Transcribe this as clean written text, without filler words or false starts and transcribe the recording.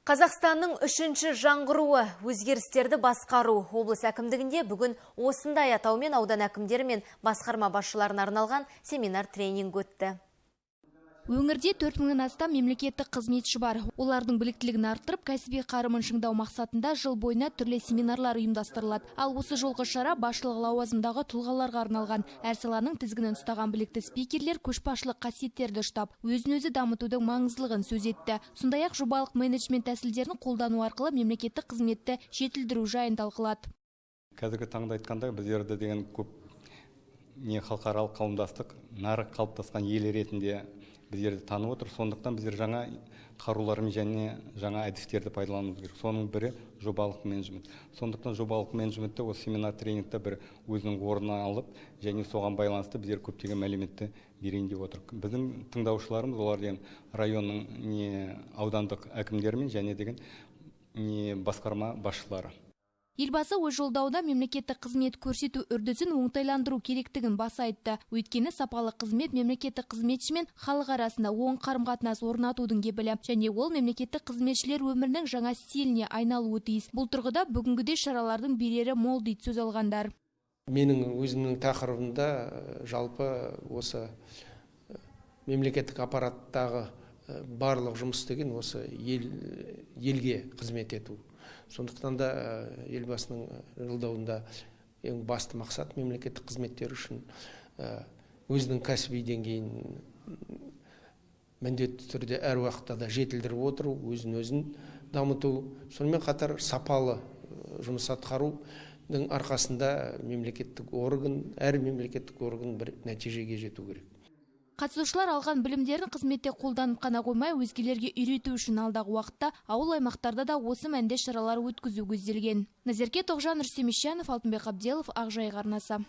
Қазақстанның үшінші жаңғыруы өзгерістерді басқару. Облыс әкімдігінде бүгін осындай атаумен аудан әкімдері мен басқарма басшыларына арналған семинар-тренинг өтті. Өңірде 4000-нан астам мемлекеттік қызметші бар. Олардың біліктілігін арттырып, кәсіби қарымын шыңдау мақсатында жыл бойына түрлі семинарлар ұйымдастырылады. Ал осы жолғы шара басшылық лауазымдағы тұлғаларға арналған. Әр саланың тізгінін ұстаған білікті спикерлер көшбасшылық қасиеттерді ұштап, өзін-өзі дамытудың маңыздылығын сөз етті. Сондай-ақ жобалық менеджмент тәсілдерін қолдану арқылы мемлекеттік қызметті жетілдіру жайын талқылады. Қазіргі таңда айтқанда біздерді деген көп халықаралық қауымдастық нарық қалыптасқан ел ретінде біздерді танып отыр. Сондықтан біздер жаңа қарулармен және жаңа әдістерді пайдалануымыз керек. Соның бірі жобалық менеджмент. Сондықтан жобалық менеджментте осы семинар тренингте бір өзінің орнын алып, және соған байланысты біздер көптеген мәліметті берейін деп отыр. Біздің тыңдаушыларымыз олар деген районның аудандық әкімдерімен және деген басқарма басшылары. Елбасы өз жолдауда мемлекеттік қызмет көрсету үрдісін оңтайландыру керектігін баса айтты. Өйткені сапалы қызмет мемлекеттік қызметші мен халық арасында оң қарым-қатынас орнатудың кепілі, және ол мемлекеттік қызметшілер өмірінің жаңа стиліне айналуы тиіс. Бұл тұрғыда бүгінгідей шаралардың берері мол дейді сөз алғандар. Менің өзімнің тақырыбымда жалпы осы мемлекеттік аппараттағы барлық жұмыс деген осы елге қызмет ету. Сондықтан да елбасының жолдауында ең басты мақсат мемлекеттік қызметтер үшін өзінің кәсіби деңгейін міндетті түрде әр уақытта да жетілдіріп отыру, өзін дамыту, сонымен қатар сапалы жұмыс атқарудың арқасында әр мемлекеттік орган бір нәтижеге жету керек. Қатысушылар алған білімдерін қызметте қолданып қана қоймай, өзгелерге үйрету үшін алдағы уақытта ауыл аймақтарда да осы мәнде шаралар өткізу көзделген. Назерке Тоғжан, Рүстем Ещанов, Алтынбек Абделов, Ақжайық арнасы.